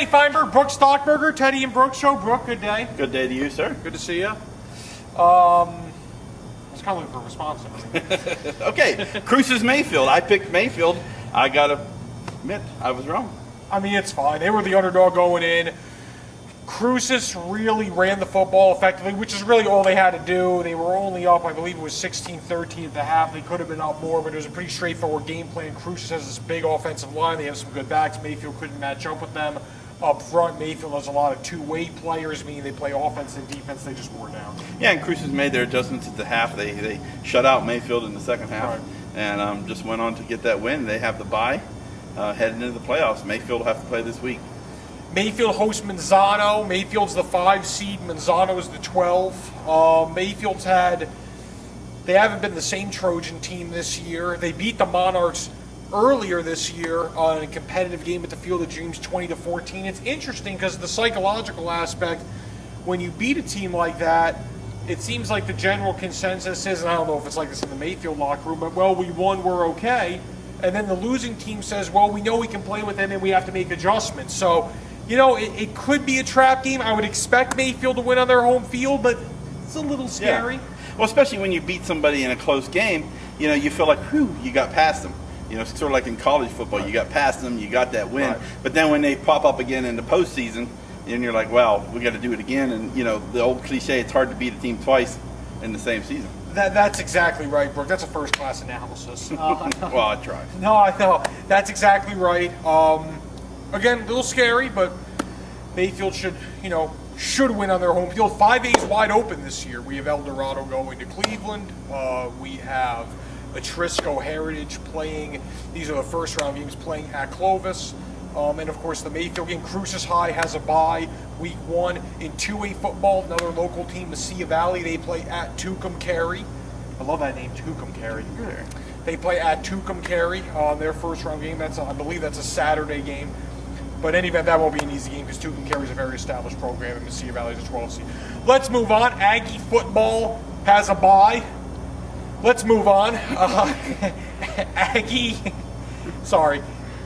Teddy Feinberg, Brook Stockburger, Teddy and Brook Show. Brook, good day. Good day to you, sir. Good to see you. I was kind of looking for a response. Okay, Cruces Mayfield. I picked Mayfield. I got to admit, I was wrong. I mean, it's fine. They were the underdog going in. Cruces really ran the football effectively, which is really all they had to do. They were only up, I believe it was 16-13 at the half. They could have been up more, but it was a pretty straightforward game plan. Cruces has this big offensive line. They have some good backs. Mayfield couldn't match up with them. Up front, Mayfield has a lot of two-way players, meaning they play offense and defense. They just wore down. Yeah, and Cruces made their adjustments at the half. They shut out Mayfield in the second half, right, and just went on to get that win. They have the bye heading into the playoffs. Mayfield will have to play this week. Mayfield hosts Manzano. Mayfield's the 5 seed. Manzano is the 12. They haven't been the same Trojan team this year. They beat the Monarchs earlier this year in a competitive game at the Field of Dreams, 20-14. It's interesting because the psychological aspect, when you beat a team like that, it seems like the general consensus is, and I don't know if it's like this in the Mayfield locker room, but, well, we won, we're okay. And then the losing team says, well, we know we can play with them and we have to make adjustments. So, you know, it could be a trap game. I would expect Mayfield to win on their home field, but it's a little scary. Yeah. Well, especially when you beat somebody in a close game, you know, you feel like, whew, you got past them. You know, it's sort of like in college football. Right. You got past them, you got that win. Right. But then when they pop up again in the postseason, and you're like, well, we got to do it again. And, you know, the old cliche, it's hard to beat a team twice in the same season. That's exactly right, Brooke. That's a first-class analysis. Well, I tried. No, I know. That's exactly right. Again, a little scary, but Mayfield should win on their home field. 5A's wide open this year. We have El Dorado going to Cleveland. We have Atrisco Heritage playing. These are the first-round games playing at Clovis. And, of course, the Mayfield game. Cruces High has a bye week 1. In 2A football, another local team, the Sea Valley, they play at Tucumcari. I love that name, Tucumcari. They play at Tucumcari on their first-round game. I believe that's a Saturday game. But in any event, that won't be an easy game because Tucumcari is a very established program and the Sea Valley is a 12 seed. Let's move on. Aggie football has a bye. Let's move on.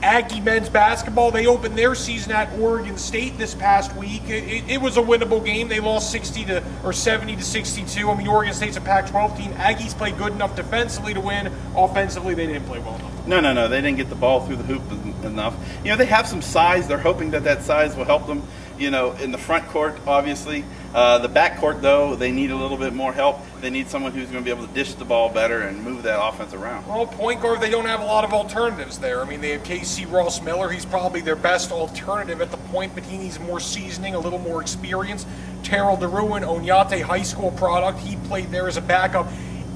Aggie men's basketball, they opened their season at Oregon State this past week. It was a winnable game. They lost 70 to 62. I mean, Oregon State's a Pac-12 team. Aggies played good enough defensively to win. Offensively, they didn't play well enough. No. They didn't get the ball through the hoop enough. You know, they have some size. They're hoping that size will help them, you know, in the front court, obviously. The back court, though, they need a little bit more help. They need someone who's going to be able to dish the ball better and move that offense around. Well, point guard, they don't have a lot of alternatives there. I mean, they have K.C. Ross Miller. He's probably their best alternative at the point, but he needs more seasoning, a little more experience. Terrell DeRuin, Oñate High School product. He played there as a backup.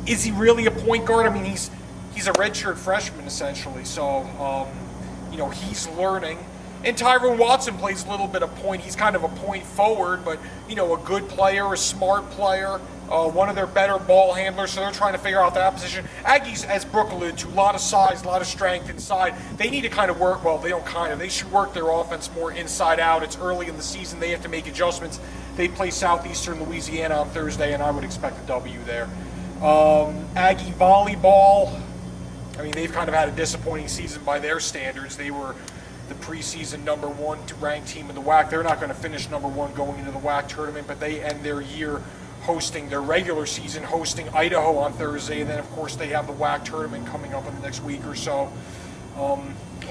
Is he really a point guard? I mean, he's a redshirt freshman, essentially. So, he's learning. And Tyrone Watson plays a little bit of point. He's kind of a point forward, but, a good player, a smart player, one of their better ball handlers, so they're trying to figure out that position. Aggies, as Brook alluded to, a lot of size, a lot of strength inside. They need to kind of work, they should work their offense more inside out. It's early in the season. They have to make adjustments. They play Southeastern Louisiana on Thursday, and I would expect a W there. Aggie volleyball, I mean, they've kind of had a disappointing season by their standards. They were the preseason number 1 ranked team in the WAC. They're not going to finish number 1 going into the WAC tournament, but they end their year hosting their regular season, hosting Idaho on Thursday, and then, of course, they have the WAC tournament coming up in the next week or so. Are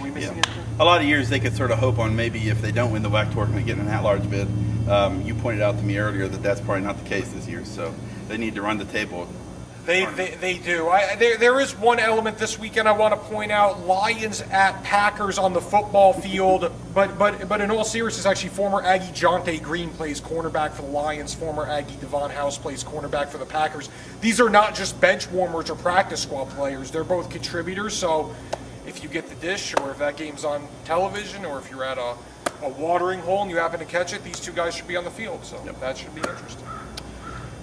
we missing anything? A lot of years they could sort of hope on maybe if they don't win the WAC tournament, getting an at-large bid. You pointed out to me earlier that that's probably not the case this year, so they need to run the table. They do. There is one element this weekend I want to point out. Lions at Packers on the football field, but in all seriousness, actually, former Aggie Jonte Green plays cornerback for the Lions. Former Aggie Devon House plays cornerback for the Packers. These are not just bench warmers or practice squad players. They're both contributors, so if you get the dish or if that game's on television or if you're at a watering hole and you happen to catch it, these two guys should be on the field, so that should be interesting.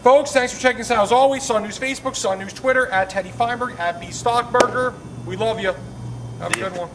Folks, thanks for checking us out. As always, Sun News Facebook, Sun News Twitter, at Teddy Feinberg, at B Stockburger. We love you. Have a good one.